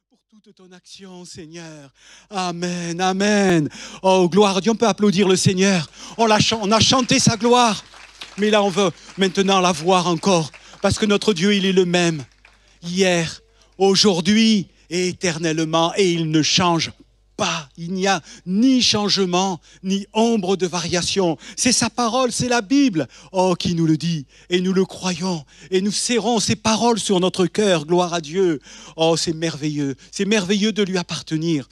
pour toute ton action, Seigneur. Amen, amen. Oh, gloire à Dieu, on peut applaudir le Seigneur. On a chanté sa gloire, mais là, on veut maintenant la voir encore, parce que notre Dieu, il est le même, hier, aujourd'hui et éternellement, et il ne change pas. Il n'y a ni changement, ni ombre de variation. C'est sa parole, c'est la Bible, oh, qui nous le dit, et nous le croyons, et nous serrons ces paroles sur notre cœur, gloire à Dieu. Oh, c'est merveilleux de lui appartenir.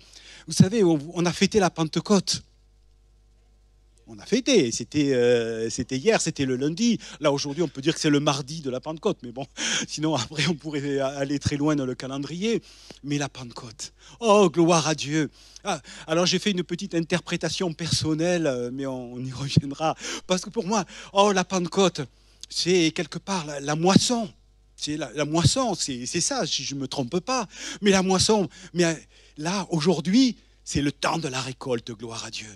Vous savez, on a fêté la Pentecôte. On a fêté, c'était hier, c'était le lundi. Là, aujourd'hui, on peut dire que c'est le mardi de la Pentecôte. Mais bon, sinon, après, on pourrait aller très loin dans le calendrier. Mais la Pentecôte, oh, gloire à Dieu. Ah, alors, j'ai fait une petite interprétation personnelle, mais on y reviendra. Parce que pour moi, oh, la Pentecôte, c'est quelque part la moisson. C'est la moisson, c'est ça, si je ne me trompe pas. Mais la moisson, mais là, aujourd'hui, c'est le temps de la récolte, gloire à Dieu.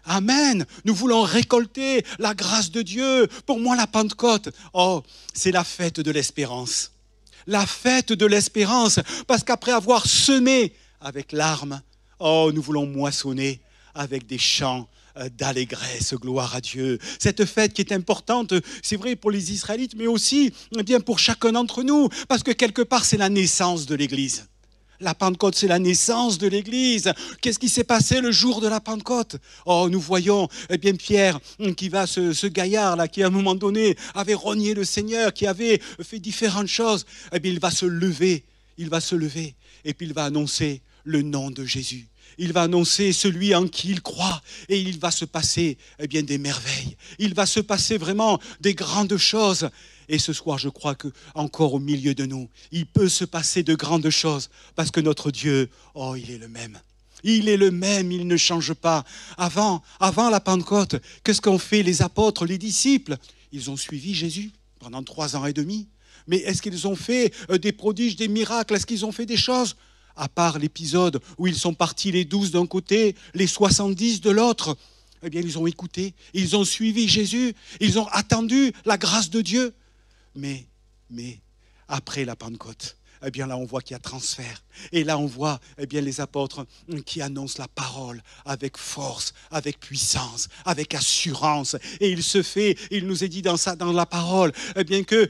Amen. Nous voulons récolter la grâce de Dieu. Pour moi, la Pentecôte, oh, c'est la fête de l'espérance. La fête de l'espérance. Parce qu'après avoir semé avec larmes, oh, nous voulons moissonner avec des chants d'allégresse, gloire à Dieu. Cette fête qui est importante, c'est vrai pour les Israélites, mais aussi bien pour chacun d'entre nous. Parce que quelque part, c'est la naissance de l'Église. La Pentecôte, c'est la naissance de l'Église. Qu'est-ce qui s'est passé le jour de la Pentecôte? Oh, nous voyons bien Pierre, qui va, ce gaillard-là, qui à un moment donné avait renié le Seigneur, qui avait fait différentes choses. Eh bien, il va se lever, et puis il va annoncer le nom de Jésus. Il va annoncer celui en qui il croit, et il va se passer bien des merveilles. Il va se passer vraiment des grandes choses. Et ce soir, je crois qu'encore au milieu de nous, il peut se passer de grandes choses, parce que notre Dieu, oh, il est le même. Il est le même, il ne change pas. Avant la Pentecôte, qu'est-ce qu'ont fait les apôtres, les disciples? Ils ont suivi Jésus pendant 3 ans et demi. Mais est-ce qu'ils ont fait des prodiges, des miracles? Est-ce qu'ils ont fait des choses? À part l'épisode où ils sont partis les 12 d'un côté, les 70 de l'autre, eh bien, ils ont écouté, ils ont suivi Jésus, ils ont attendu la grâce de Dieu. Mais après la Pentecôte, eh bien là on voit qu'il y a transfert. Et là on voit eh bien les apôtres qui annoncent la parole avec force, avec puissance, avec assurance. Et il nous est dit dans la parole, eh bien que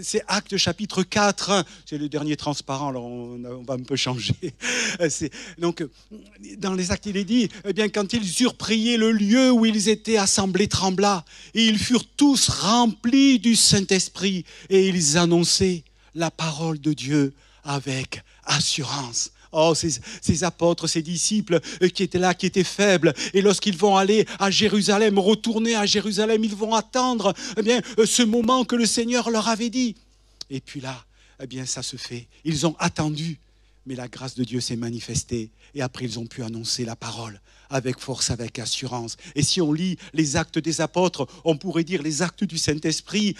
c'est Actes chapitre 4, c'est le dernier transparent, alors on va un peu changer. Donc dans les Actes il est dit, eh bien quand ils eurent prié, le lieu où ils étaient assemblés trembla, et ils furent tous remplis du Saint-Esprit, et ils annonçaient la parole de Dieu avec assurance. Oh, ces apôtres, ces disciples qui étaient là, qui étaient faibles, et lorsqu'ils vont aller à Jérusalem, retourner à Jérusalem, ils vont attendre eh bien, ce moment que le Seigneur leur avait dit. Et puis là, eh bien, ça se fait. Ils ont attendu, mais la grâce de Dieu s'est manifestée, et après ils ont pu annoncer la parole avec force, avec assurance. Et si on lit les actes des apôtres, on pourrait dire les actes du Saint-Esprit,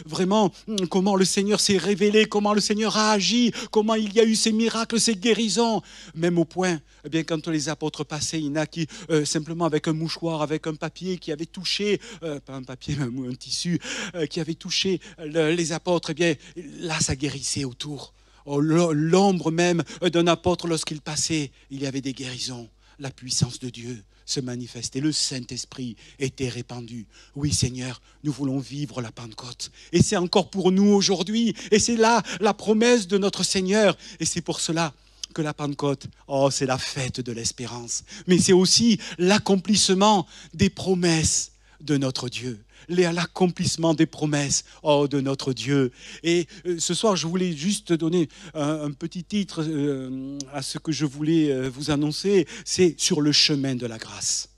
vraiment comment le Seigneur s'est révélé, comment le Seigneur a agi, comment il y a eu ces miracles, ces guérisons, même au point, eh bien, quand les apôtres passaient, il y en a qui, simplement avec un mouchoir, avec un papier qui avait touché, pas un papier, mais un tissu, qui avait touché les apôtres, eh bien, là, ça guérissait autour. Oh, l'ombre même d'un apôtre, lorsqu'il passait, il y avait des guérisons. La puissance de Dieu se manifestait, le Saint-Esprit était répandu. Oui, Seigneur, nous voulons vivre la Pentecôte. Et c'est encore pour nous aujourd'hui. Et c'est là la promesse de notre Seigneur. Et c'est pour cela que la Pentecôte, oh, c'est la fête de l'espérance. Mais c'est aussi l'accomplissement des promesses de notre Dieu. L'accomplissement des promesses de notre Dieu. Et ce soir, je voulais juste donner un petit titre à ce que je voulais vous annoncer. C'est sur le chemin de la grâce.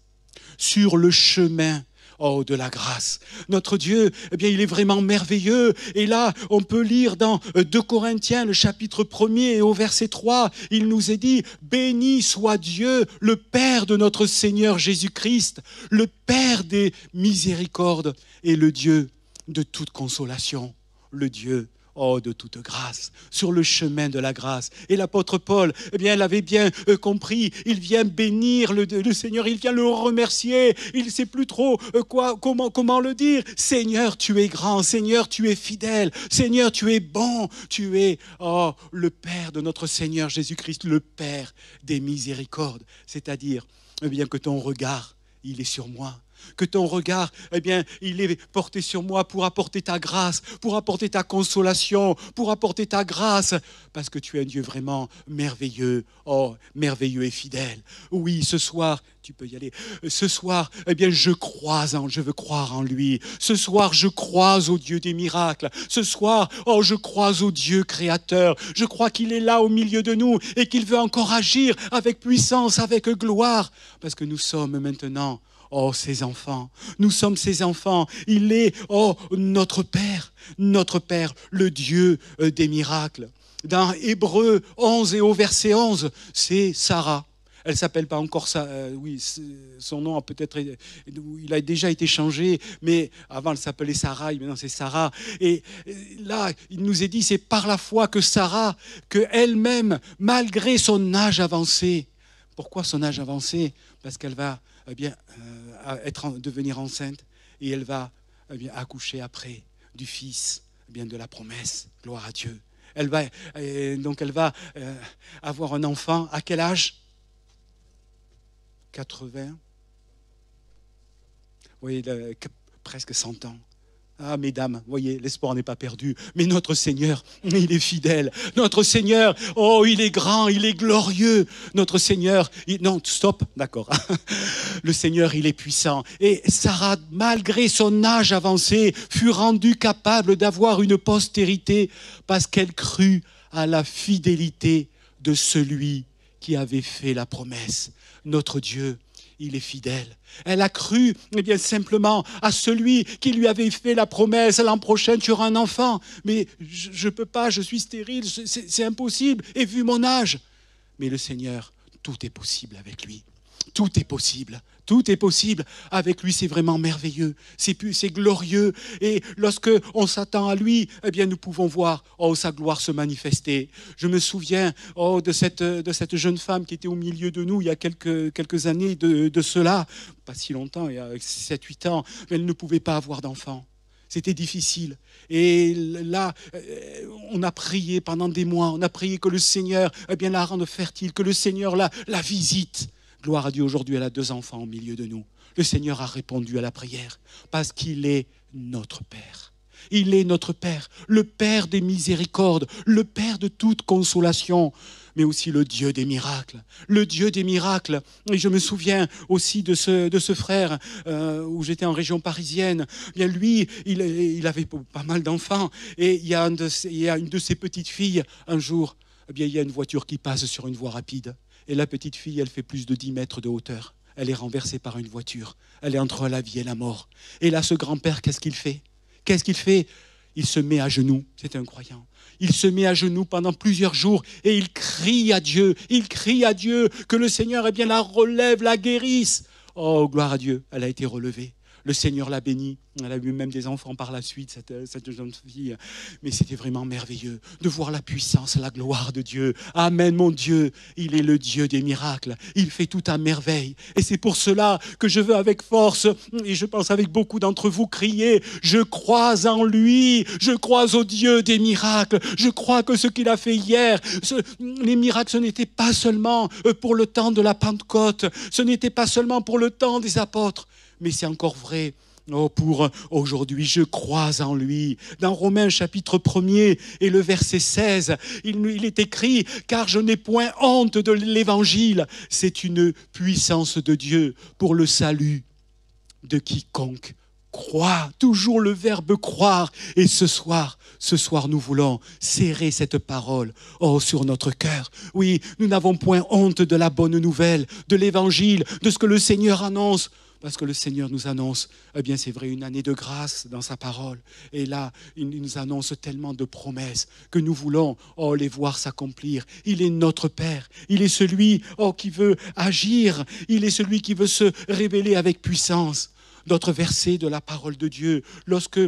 Sur le chemin de la grâce. Notre Dieu, eh bien, il est vraiment merveilleux. Et là, on peut lire dans 2 Corinthiens, le chapitre 1er et au verset 3, il nous est dit, béni soit Dieu, le Père de notre Seigneur Jésus-Christ, le Père des miséricordes et le Dieu de toute consolation, le Dieu oh, de toute grâce, sur le chemin de la grâce. Et l'apôtre Paul, eh bien, il avait bien compris, il vient bénir le Seigneur, il vient le remercier, il ne sait plus trop comment le dire. Seigneur, tu es grand, Seigneur, tu es fidèle, Seigneur, tu es bon, tu es le Père de notre Seigneur Jésus-Christ, le Père des miséricordes. C'est-à-dire, eh bien, que ton regard, il est sur moi. Que ton regard, eh bien, il est porté sur moi pour apporter ta grâce, pour apporter ta consolation, pour apporter ta grâce, parce que tu es un Dieu vraiment merveilleux, merveilleux et fidèle. Oui, ce soir, tu peux y aller. Ce soir, eh bien, je veux croire en lui. Ce soir, je crois au Dieu des miracles. Ce soir, je crois au Dieu créateur. Je crois qu'il est là au milieu de nous et qu'il veut encore agir avec puissance, avec gloire, parce que nous sommes maintenant ses enfants. Nous sommes ses enfants. Il est, notre Père, le Dieu des miracles. Dans Hébreux 11 et au verset 11, c'est Sarah. Elle ne s'appelle pas encore ça. Oui, son nom a peut-être, il a déjà été changé, mais avant elle s'appelait Sarah, et maintenant c'est Sarah. Et là, il nous est dit, c'est par la foi que Sarah, que elle-même, malgré son âge avancé. Pourquoi son âge avancé? Parce qu'elle va devenir enceinte et elle va accoucher après du fils de la promesse. Gloire à Dieu. Elle va avoir un enfant. À quel âge? 80. Oui, presque 100 ans. Ah, mesdames, voyez, l'espoir n'est pas perdu. Mais notre Seigneur, il est fidèle. Notre Seigneur, il est grand, il est glorieux. Notre Seigneur, non, stop, d'accord. Le Seigneur, il est puissant. Et Sarah, malgré son âge avancé, fut rendue capable d'avoir une postérité parce qu'elle crut à la fidélité de celui qui avait fait la promesse. Notre Dieu, il est fidèle. Elle a cru simplement à celui qui lui avait fait la promesse. L'an prochain, tu auras un enfant. Mais je ne peux pas, je suis stérile, c'est impossible. Et vu mon âge. Mais le Seigneur, tout est possible avec lui. Tout est possible. Tout est possible. Avec lui, c'est vraiment merveilleux. C'est glorieux. Et lorsque on s'attend à lui, nous pouvons voir sa gloire se manifester. Je me souviens de cette jeune femme qui était au milieu de nous il y a quelques années de cela. Pas si longtemps, il y a 7-8 ans. Mais elle ne pouvait pas avoir d'enfant. C'était difficile. Et là, on a prié pendant des mois. On a prié que le Seigneur la rende fertile, que le Seigneur la visite. Gloire à Dieu, aujourd'hui elle a 2 enfants au milieu de nous. Le Seigneur a répondu à la prière parce qu'il est notre Père. Il est notre Père, le Père des miséricordes, le Père de toute consolation, mais aussi le Dieu des miracles. Le Dieu des miracles. Et je me souviens aussi de ce frère où j'étais en région parisienne. Bien lui, il avait pas mal d'enfants. Et il y a une de ses petites filles, un jour, il y a une voiture qui passe sur une voie rapide. Et la petite fille, elle fait plus de 10 mètres de hauteur. Elle est renversée par une voiture. Elle est entre la vie et la mort. Et là, ce grand-père, qu'est-ce qu'il fait? Qu'est-ce qu'il fait? Il se met à genoux. C'est un croyant. Il se met à genoux pendant plusieurs jours et il crie à Dieu. Il crie à Dieu que le Seigneur la relève, la guérisse. Oh, gloire à Dieu, elle a été relevée. Le Seigneur l'a bénie. Elle a eu même des enfants par la suite, cette jeune fille. Mais c'était vraiment merveilleux de voir la puissance, la gloire de Dieu. Amen, mon Dieu. Il est le Dieu des miracles. Il fait tout à merveille. Et c'est pour cela que je veux avec force, et je pense avec beaucoup d'entre vous, crier: je crois en lui. Je crois au Dieu des miracles. Je crois que ce qu'il a fait hier, les miracles, ce n'était pas seulement pour le temps de la Pentecôte. Ce n'était pas seulement pour le temps des apôtres. Mais c'est encore vrai pour aujourd'hui. Je crois en lui. Dans Romains chapitre 1er et le verset 16, il est écrit: car je n'ai point honte de l'évangile. C'est une puissance de Dieu pour le salut de quiconque croit. Toujours le verbe croire. Et ce soir, nous voulons serrer cette parole sur notre cœur. Oui, nous n'avons point honte de la bonne nouvelle, de l'évangile, de ce que le Seigneur annonce. Parce que le Seigneur nous annonce, c'est vrai, une année de grâce dans sa parole. Et là, il nous annonce tellement de promesses que nous voulons les voir s'accomplir. Il est notre Père. Il est celui qui veut agir. Il est celui qui veut se révéler avec puissance. D'autres versets de la parole de Dieu, lorsque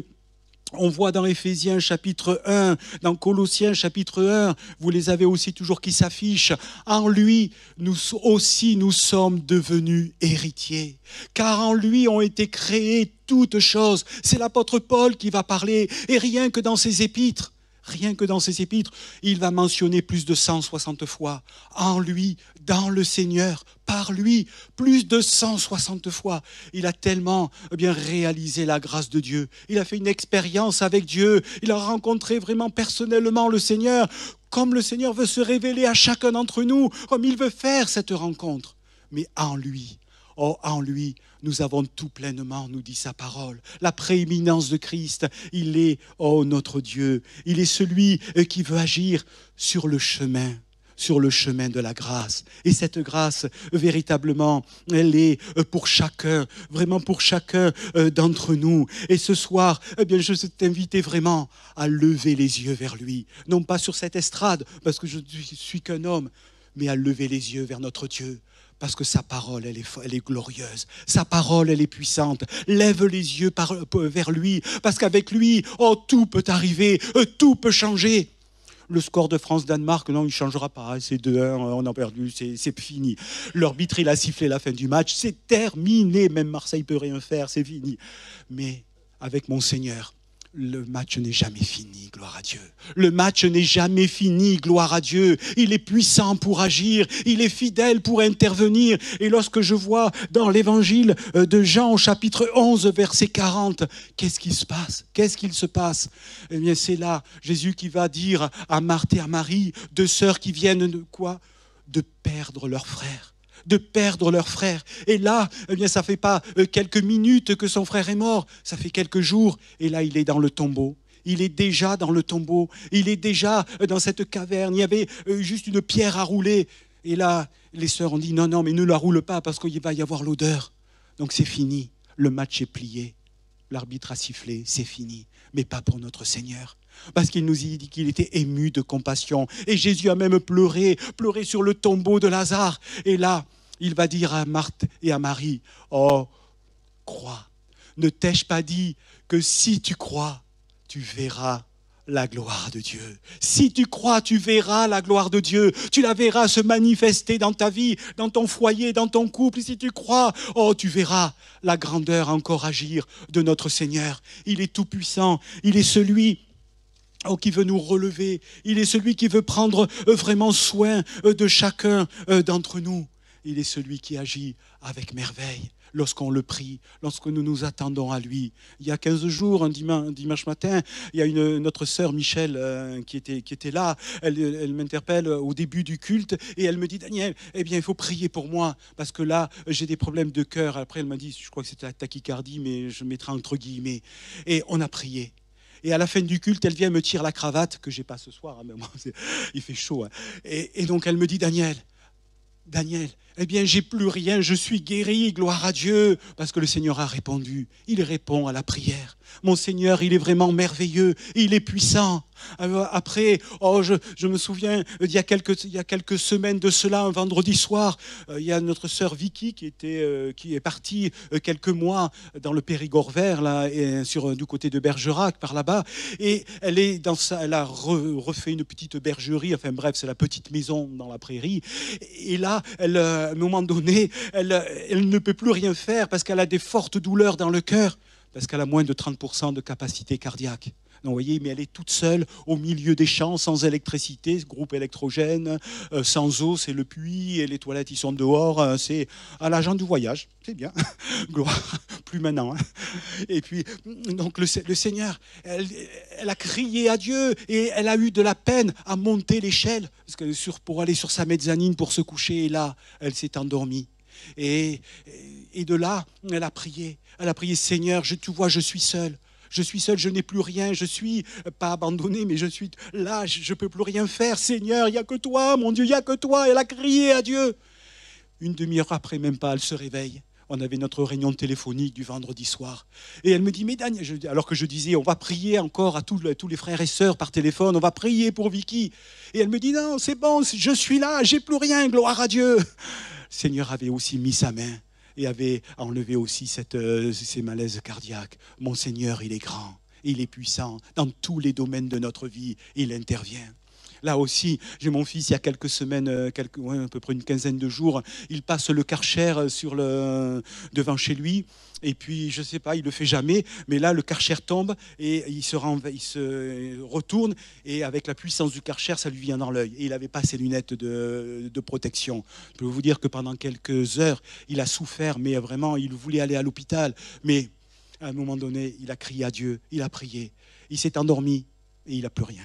On voit dans Éphésiens chapitre 1, dans Colossiens chapitre 1, vous les avez aussi toujours qui s'affichent. En lui, nous aussi, nous sommes devenus héritiers. Car en lui ont été créées toutes choses. C'est l'apôtre Paul qui va parler. Et rien que dans ses épîtres, il va mentionner plus de 160 fois. En lui, dans le Seigneur, par lui, plus de 160 fois. Il a tellement bien réalisé la grâce de Dieu. Il a fait une expérience avec Dieu. Il a rencontré vraiment personnellement le Seigneur. Comme le Seigneur veut se révéler à chacun d'entre nous, comme il veut faire cette rencontre. Mais en lui, en lui, nous avons tout pleinement, nous dit sa parole. La prééminence de Christ, il est, notre Dieu. Il est celui qui veut agir sur le chemin de la grâce. Et cette grâce, véritablement, elle est pour chacun, vraiment pour chacun d'entre nous. Et ce soir, eh bien, je t'invite vraiment à lever les yeux vers lui. Non pas sur cette estrade, parce que je ne suis qu'un homme, mais à lever les yeux vers notre Dieu. Parce que sa parole, elle est glorieuse. Sa parole, elle est puissante. Lève les yeux vers lui. Parce qu'avec lui, tout peut arriver. Tout peut changer. Le score de France-Danemark, non, il ne changera pas. C'est 2-1, on a perdu, c'est fini. L'arbitre, il a sifflé la fin du match. C'est terminé. Même Marseille ne peut rien faire, c'est fini. Mais avec mon Seigneur, le match n'est jamais fini, gloire à Dieu. Le match n'est jamais fini, gloire à Dieu. Il est puissant pour agir, il est fidèle pour intervenir. Et lorsque je vois dans l'évangile de Jean, au chapitre 11, verset 40, qu'est-ce qui se passe? Qu'est-ce qu'il se passe? Eh bien, c'est là Jésus qui va dire à Marthe et à Marie, deux sœurs qui viennent de quoi? De perdre leur frère. De perdre leur frère. Et là, eh bien, ça ne fait pas quelques minutes que son frère est mort, ça fait quelques jours. Et là, il est dans le tombeau. Il est déjà dans le tombeau. Il est déjà dans cette caverne. Il y avait juste une pierre à rouler. Et là, les sœurs ont dit, non, mais ne la roule pas parce qu'il va y avoir l'odeur. Donc c'est fini. Le match est plié. L'arbitre a sifflé, c'est fini. Mais pas pour notre Seigneur. Parce qu'il nous dit qu'il était ému de compassion. Et Jésus a même pleuré sur le tombeau de Lazare. Et là, il va dire à Marthe et à Marie, crois. Ne t'ai-je pas dit que si tu crois, tu verras la gloire de Dieu. Si tu crois, tu verras la gloire de Dieu. Tu la verras se manifester dans ta vie, dans ton foyer, dans ton couple. Si tu crois, tu verras la grandeur encore agir de notre Seigneur. Il est tout puissant. Il est celui qui veut nous relever. Il est celui qui veut prendre vraiment soin de chacun d'entre nous. Il est celui qui agit avec merveille lorsqu'on le prie, lorsque nous nous attendons à lui. Il y a 15 jours, un dimanche matin, il y a notre sœur Michel qui était là. Elle m'interpelle au début du culte et elle me dit, Daniel, eh bien, il faut prier pour moi parce que là, j'ai des problèmes de cœur. Après, elle m'a dit, je crois que c'était la tachycardie, mais je mettrai entre guillemets. Et on a prié. Et à la fin du culte, elle vient me tirer la cravate, que je n'ai pas ce soir, hein, mais moi, il fait chaud. Hein. Et donc, elle me dit, Daniel, eh bien, j'ai plus rien, je suis guéri, gloire à Dieu, parce que le Seigneur a répondu. Il répond à la prière. Mon Seigneur, il est vraiment merveilleux, il est puissant. Après, je me souviens, il y a quelques semaines de cela, un vendredi soir, il y a notre sœur Vicky qui est partie quelques mois dans le Périgord vert, là, du côté de Bergerac, par là-bas, et elle a refait une petite bergerie, enfin bref, c'est la petite maison dans la prairie, et là, à un moment donné, elle ne peut plus rien faire parce qu'elle a des fortes douleurs dans le cœur, parce qu'elle a moins de 30% de capacité cardiaque. Donc, vous voyez, mais elle est toute seule au milieu des champs, sans électricité, groupe électrogène, sans eau, c'est le puits, et les toilettes, ils sont dehors, c'est à l'agent du voyage, c'est bien, gloire, plus maintenant. Hein. Et puis, donc le Seigneur, elle a crié à Dieu, et elle a eu de la peine à monter l'échelle, parce que pour aller sur sa mezzanine pour se coucher, et là, elle s'est endormie. Et de là, elle a prié, Seigneur, tu vois, je suis seule. Je suis seul, je n'ai plus rien, je suis pas abandonné, mais je suis là, je ne peux plus rien faire. Seigneur, il n'y a que toi, mon Dieu, il n'y a que toi. Elle a crié à Dieu. Une demi-heure après, même pas, elle se réveille. On avait notre réunion téléphonique du vendredi soir. Et elle me dit, mais Daniel, alors que je disais, on va prier encore à tous les frères et sœurs par téléphone, on va prier pour Vicky. Et elle me dit, non, c'est bon, je suis là, j'ai plus rien, gloire à Dieu. Le Seigneur avait aussi mis sa main et avait enlevé aussi ces malaises cardiaques. Mon Seigneur, il est grand. Il est puissant dans tous les domaines de notre vie. Il intervient. Là aussi, j'ai mon fils, il y a quelques semaines, à peu près une quinzaine de jours, il passe le Karcher devant chez lui. Et puis, je ne sais pas, il ne le fait jamais, mais là, le Karcher tombe et il se retourne. Et avec la puissance du Karcher, ça lui vient dans l'œil. Et il n'avait pas ses lunettes de protection. Je peux vous dire que pendant quelques heures, il a souffert, mais vraiment, il voulait aller à l'hôpital. Mais à un moment donné, il a crié à Dieu, il a prié. Il s'est endormi et il n'a plus rien.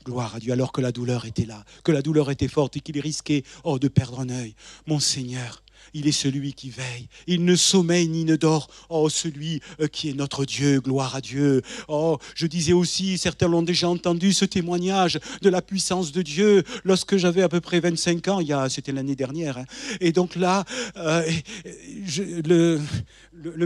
Gloire à Dieu, alors que la douleur était là, que la douleur était forte et qu'il risquait de perdre un œil. Mon Seigneur, il est celui qui veille. Il ne sommeille ni ne dort. Oh, celui qui est notre Dieu, gloire à Dieu. Oh, je disais aussi, certains l'ont déjà entendu, ce témoignage de la puissance de Dieu. Lorsque j'avais à peu près 25 ans, c'était l'année dernière. Et donc là, le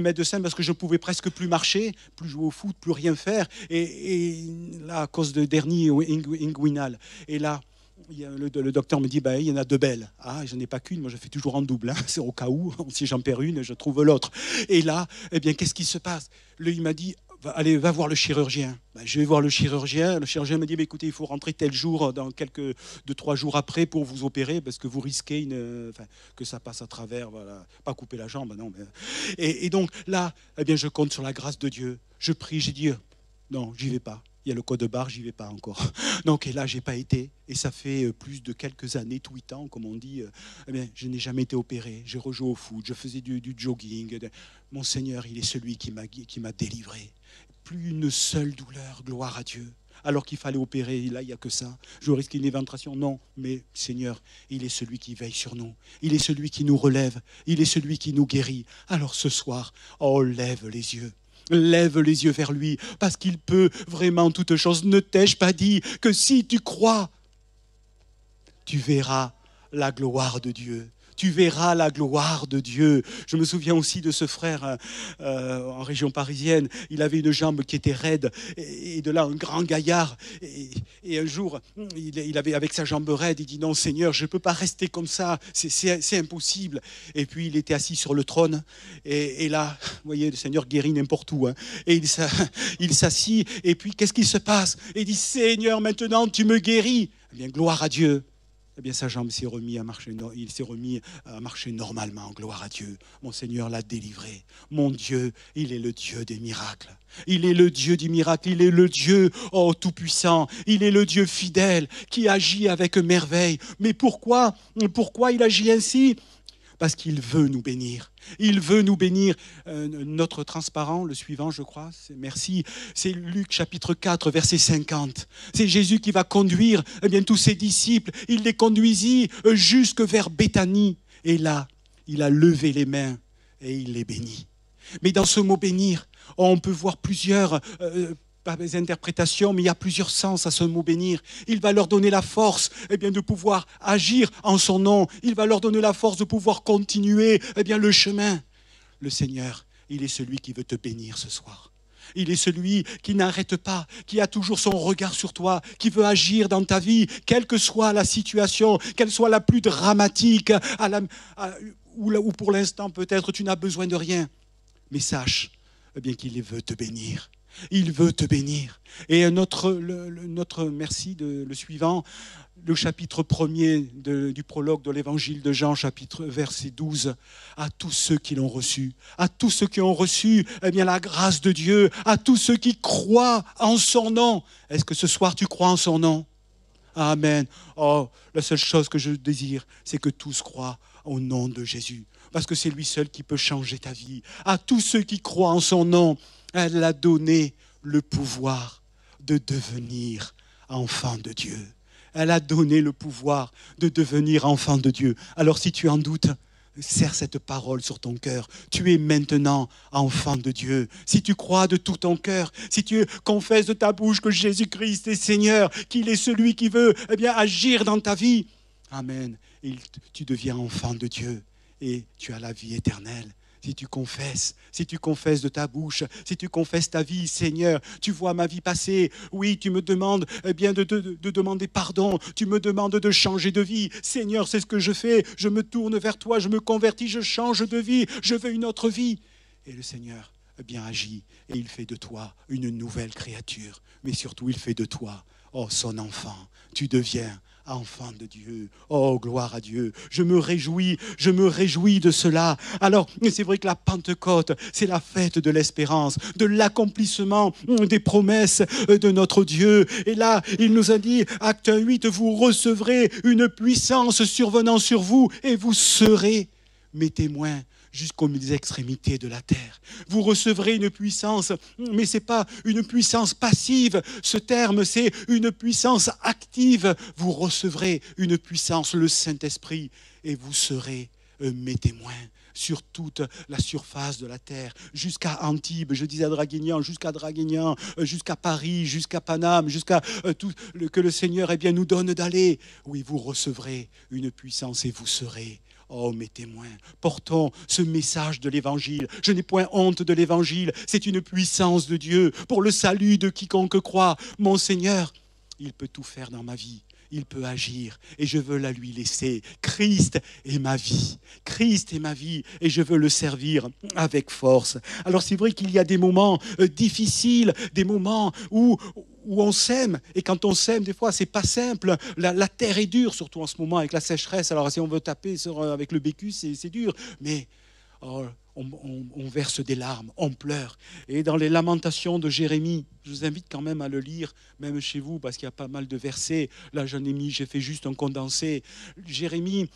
médecin, parce que je ne pouvais presque plus marcher, plus jouer au foot, plus rien faire. Et là, à cause de hernie inguinale. Et là, le docteur me dit, il y en a deux belles. Ah, je n'ai pas qu'une, moi je fais toujours en double. C'est au cas où, si j'en perds une, je trouve l'autre. Et là, qu'est-ce qui se passe? Il m'a dit, allez, va voir le chirurgien. Je vais voir le chirurgien. Le chirurgien me dit, écoutez, il faut rentrer tel jour, dans 2-3 jours après, pour vous opérer, parce que vous risquez que ça passe à travers, voilà. Pas couper la jambe, non. Et donc là, je compte sur la grâce de Dieu. Je prie, j'ai dit, non, j'y vais pas. Il y a le code barre, j'y vais pas encore. Donc, et là, j'ai pas été. Et ça fait plus de quelques années, 8 ans, comme on dit. Je n'ai jamais été opéré. J'ai rejoué au foot, je faisais du jogging. Mon Seigneur, il est celui qui m'a délivré. Plus une seule douleur, gloire à Dieu. Alors qu'il fallait opérer, là, il n'y a que ça. Je risque une éventration, non. Mais Seigneur, il est celui qui veille sur nous. Il est celui qui nous relève. Il est celui qui nous guérit. Alors ce soir, lève les yeux. Lève les yeux vers lui, parce qu'il peut vraiment toutes choses. Ne t'ai-je pas dit que si tu crois, tu verras la gloire de Dieu. Tu verras la gloire de Dieu. Je me souviens aussi de ce frère en région parisienne. Il avait une jambe qui était raide et de là un grand gaillard. Et un jour, il avait avec sa jambe raide, il dit non Seigneur, je ne peux pas rester comme ça, c'est impossible. Et puis il était assis sur le trône et là, vous voyez, le Seigneur guérit n'importe où. Et il s'assit et puis qu'est-ce qui se passe? Et il dit Seigneur, maintenant tu me guéris. Eh bien, gloire à Dieu. Sa jambe s'est remis à marcher, il s'est remis à marcher normalement, gloire à Dieu. Mon Seigneur l'a délivré. Mon Dieu, il est le Dieu des miracles. Il est le Dieu du miracle, il est le Dieu tout-puissant, il est le Dieu fidèle qui agit avec merveille. Mais pourquoi il agit ainsi? Parce qu'il veut nous bénir. Il veut nous bénir. Notre transparent, le suivant, je crois, merci, c'est Luc chapitre 4, verset 50. C'est Jésus qui va conduire tous ses disciples. Il les conduisit jusque vers Béthanie. Et là, il a levé les mains et il les bénit. Mais dans ce mot bénir, on peut voir plusieurs pas des interprétations, mais il y a plusieurs sens à ce mot bénir. Il va leur donner la force de pouvoir agir en son nom. Il va leur donner la force de pouvoir continuer le chemin. Le Seigneur, il est celui qui veut te bénir ce soir. Il est celui qui n'arrête pas, qui a toujours son regard sur toi, qui veut agir dans ta vie, quelle que soit la situation, qu'elle soit la plus dramatique, ou pour l'instant peut-être tu n'as besoin de rien. Mais sache qu'il veut te bénir. Il veut te bénir. Et notre merci, le suivant, le chapitre 1er du prologue de l'évangile de Jean, verset 12, à tous ceux qui l'ont reçu, à tous ceux qui ont reçu la grâce de Dieu, à tous ceux qui croient en son nom. Est-ce que ce soir tu crois en son nom? Amen. La seule chose que je désire, c'est que tous croient au nom de Jésus, parce que c'est lui seul qui peut changer ta vie. À tous ceux qui croient en son nom, elle a donné le pouvoir de devenir enfant de Dieu. Elle a donné le pouvoir de devenir enfant de Dieu. Alors si tu en doutes, serre cette parole sur ton cœur. Tu es maintenant enfant de Dieu. Si tu crois de tout ton cœur, si tu confesses de ta bouche que Jésus-Christ est Seigneur, qu'il est celui qui veut agir dans ta vie, amen, tu deviens enfant de Dieu et tu as la vie éternelle. Si tu confesses de ta bouche, si tu confesses ta vie, Seigneur, tu vois ma vie passer. Oui, tu me demandes de demander pardon. Tu me demandes de changer de vie. Seigneur, c'est ce que je fais. Je me tourne vers toi, je me convertis, je change de vie. Je veux une autre vie. Et le Seigneur eh bien agit et il fait de toi une nouvelle créature. Mais surtout, il fait de toi, son enfant. Tu deviens enfant de Dieu. Oh, gloire à Dieu. Je me réjouis de cela. Alors, c'est vrai que la Pentecôte, c'est la fête de l'espérance, de l'accomplissement des promesses de notre Dieu. Et là, il nous a dit, acte 8, vous recevrez une puissance survenant sur vous et vous serez mes témoins jusqu'aux extrémités de la terre. Vous recevrez une puissance, mais ce n'est pas une puissance passive. Ce terme, c'est une puissance active. Vous recevrez une puissance, le Saint-Esprit, et vous serez mes témoins sur toute la surface de la terre, jusqu'à Antibes, je disais à Draguignan, jusqu'à Paris, jusqu'à Paname, jusqu'à tout que le Seigneur nous donne d'aller. Oui, vous recevrez une puissance et vous serez mes témoins. Portons ce message de l'Évangile. Je n'ai point honte de l'Évangile. C'est une puissance de Dieu pour le salut de quiconque croit. Mon Seigneur, il peut tout faire dans ma vie. Il peut agir et je veux la lui laisser. Christ est ma vie. Christ est ma vie et je veux le servir avec force. Alors c'est vrai qu'il y a des moments difficiles, des moments où on sème. Et quand on sème, des fois, c'est pas simple. La terre est dure, surtout en ce moment avec la sécheresse. Alors si on veut taper avec le bécu, c'est dur. Mais on verse des larmes, on pleure. Et dans les lamentations de Jérémie, je vous invite quand même à le lire, même chez vous, parce qu'il y a pas mal de versets. Là, j'ai fait juste un condensé. Jérémie,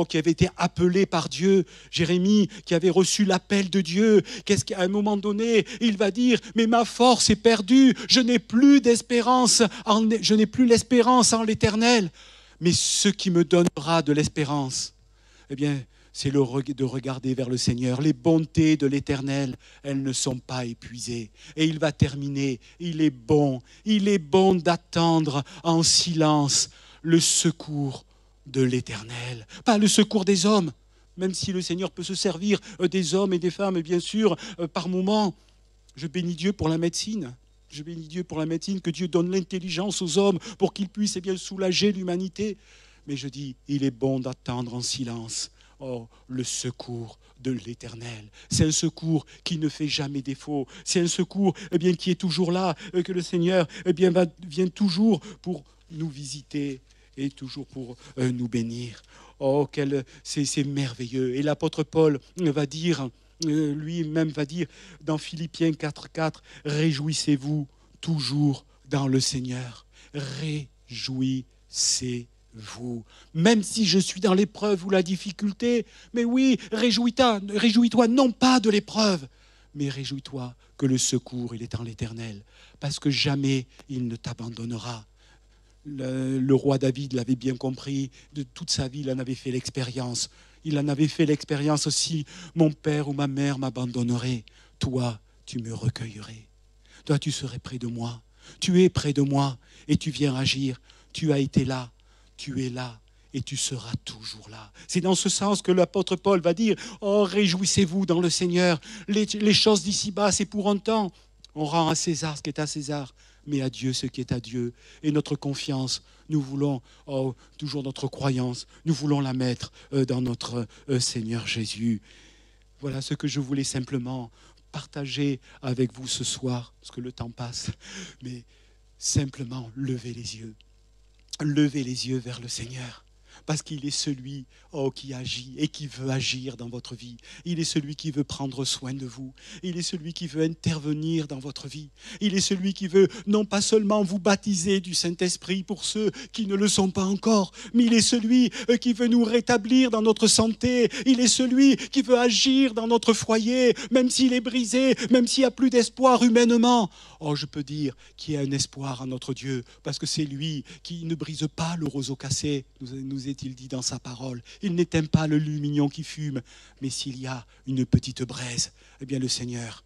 qui avait été appelé par Dieu. Jérémie, qui avait reçu l'appel de Dieu. Qu'est-ce qu'à un moment donné, il va dire, mais ma force est perdue, je n'ai plus l'espérance en l'Éternel. Mais ce qui me donnera de l'espérance, eh bien, c'est de regarder vers le Seigneur. Les bontés de l'Éternel, elles ne sont pas épuisées. Et il va terminer. Il est bon d'attendre en silence le secours de l'Éternel. Pas le secours des hommes, même si le Seigneur peut se servir des hommes et des femmes, bien sûr, par moments. Je bénis Dieu pour la médecine. Je bénis Dieu pour la médecine, que Dieu donne l'intelligence aux hommes pour qu'ils puissent soulager l'humanité. Mais je dis, il est bon d'attendre en silence le secours de l'Éternel. C'est un secours qui ne fait jamais défaut. C'est un secours qui est toujours là, que le Seigneur vient toujours pour nous visiter et toujours pour nous bénir. C'est merveilleux. Et l'apôtre Paul va dire, lui-même va dire dans Philippiens 4:4, réjouissez-vous toujours dans le Seigneur. Réjouissez-vous. Même si je suis dans l'épreuve ou la difficulté, mais oui, réjouis-toi non pas de l'épreuve, mais réjouis-toi que le secours, il est en l'Éternel, parce que jamais il ne t'abandonnera. Le roi David l'avait bien compris, de toute sa vie, il en avait fait l'expérience. Il en avait fait l'expérience aussi, mon père ou ma mère m'abandonnerait, toi, tu me recueillerais. Toi, tu serais près de moi. Tu es près de moi et tu viens agir. Tu as été là. Tu es là et tu seras toujours là. C'est dans ce sens que l'apôtre Paul va dire, réjouissez-vous dans le Seigneur. Les choses d'ici-bas, c'est pour un temps. On rend à César ce qui est à César, mais à Dieu ce qui est à Dieu. Et notre confiance, nous voulons, toujours notre croyance, nous voulons la mettre dans notre Seigneur Jésus. Voilà ce que je voulais simplement partager avec vous ce soir, parce que le temps passe, mais simplement lever les yeux. Levez les yeux vers le Seigneur, parce qu'il est celui qui agit et qui veut agir dans votre vie. Il est celui qui veut prendre soin de vous. Il est celui qui veut intervenir dans votre vie. Il est celui qui veut non pas seulement vous baptiser du Saint-Esprit pour ceux qui ne le sont pas encore, mais il est celui qui veut nous rétablir dans notre santé. Il est celui qui veut agir dans notre foyer, même s'il est brisé, même s'il n'y a plus d'espoir humainement. Je peux dire qu'il y a un espoir en notre Dieu, parce que c'est lui qui ne brise pas le roseau cassé, nous est-il dit dans sa parole. Il n'éteint pas le lumignon qui fume, mais s'il y a une petite braise, le Seigneur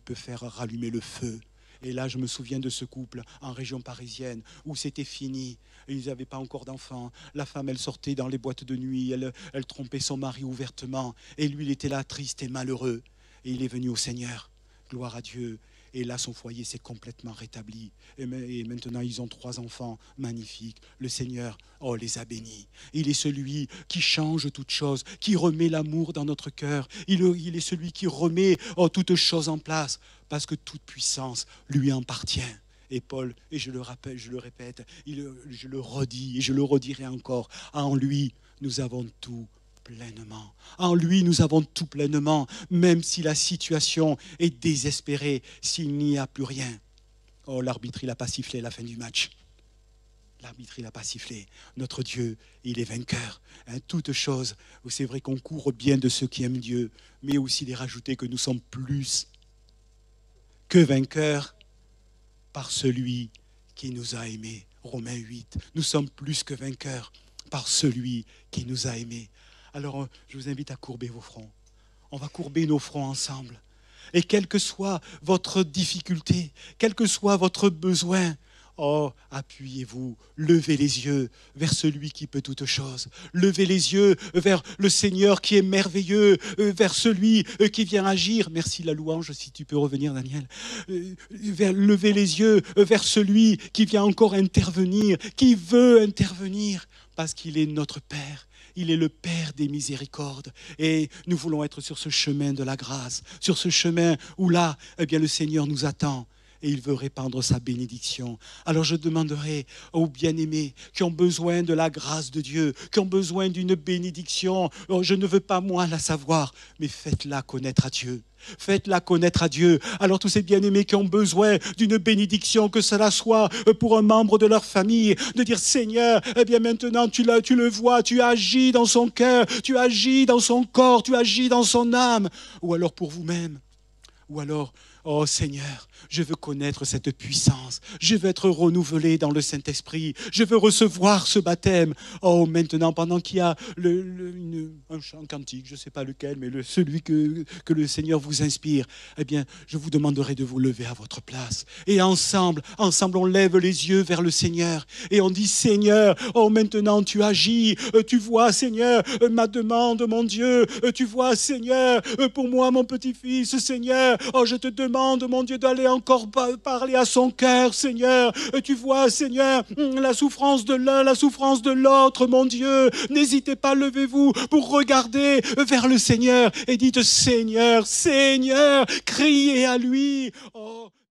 peut faire rallumer le feu. Et là, je me souviens de ce couple en région parisienne où c'était fini. Ils n'avaient pas encore d'enfants. La femme, elle sortait dans les boîtes de nuit, elle trompait son mari ouvertement. Et lui, il était là, triste et malheureux. Et il est venu au Seigneur. Gloire à Dieu. Et là, son foyer s'est complètement rétabli. Et maintenant, ils ont 3 enfants magnifiques. Le Seigneur, les a bénis. Il est celui qui change toutes choses, qui remet l'amour dans notre cœur. Il est celui qui remet toutes choses en place, parce que toute puissance lui appartient. Et Paul, et je le rappelle, je le répète, je le redis et je le redirai encore, en lui, nous avons tout pleinement. En lui, nous avons tout pleinement, même si la situation est désespérée, s'il n'y a plus rien. L'arbitre, il n'a pas sifflé la fin du match. L'arbitre, il n'a pas sifflé. Notre Dieu, il est vainqueur. Toute chose, c'est vrai qu'on court bien de ceux qui aiment Dieu, mais aussi de rajouter que nous sommes plus que vainqueurs par celui qui nous a aimés. Romains 8. Nous sommes plus que vainqueurs par celui qui nous a aimés. Alors, je vous invite à courber vos fronts. On va courber nos fronts ensemble. Et quelle que soit votre difficulté, quel que soit votre besoin, appuyez-vous, levez les yeux vers celui qui peut toutes choses. Levez les yeux vers le Seigneur qui est merveilleux, vers celui qui vient agir. Merci la louange, si tu peux revenir, Daniel. Levez les yeux vers celui qui vient encore intervenir, qui veut intervenir, parce qu'il est notre Père. Il est le Père des miséricordes. Et nous voulons être sur ce chemin de la grâce, sur ce chemin où là, le Seigneur nous attend. Et il veut répandre sa bénédiction. Alors je demanderai aux bien-aimés qui ont besoin de la grâce de Dieu, qui ont besoin d'une bénédiction. Je ne veux pas moi la savoir, mais faites-la connaître à Dieu. Faites-la connaître à Dieu. Alors tous ces bien-aimés qui ont besoin d'une bénédiction, que cela soit pour un membre de leur famille, de dire Seigneur, maintenant tu le vois, tu agis dans son cœur, tu agis dans son corps, tu agis dans son âme. Ou alors pour vous-même. Ou alors, Seigneur, je veux connaître cette puissance. Je veux être renouvelé dans le Saint-Esprit. Je veux recevoir ce baptême. Maintenant, pendant qu'il y a un chant cantique, je ne sais pas lequel, mais celui que le Seigneur vous inspire, je vous demanderai de vous lever à votre place. Et ensemble, on lève les yeux vers le Seigneur. Et on dit, Seigneur, maintenant tu agis. Tu vois, Seigneur, ma demande, mon Dieu. Tu vois, Seigneur, pour moi, mon petit-fils, Seigneur. Je te demande, mon Dieu, d'aller encore parler à son cœur, Seigneur. Tu vois, Seigneur, la souffrance de l'un, la souffrance de l'autre, mon Dieu. N'hésitez pas, levez-vous pour regarder vers le Seigneur et dites, Seigneur, Seigneur, criez à lui.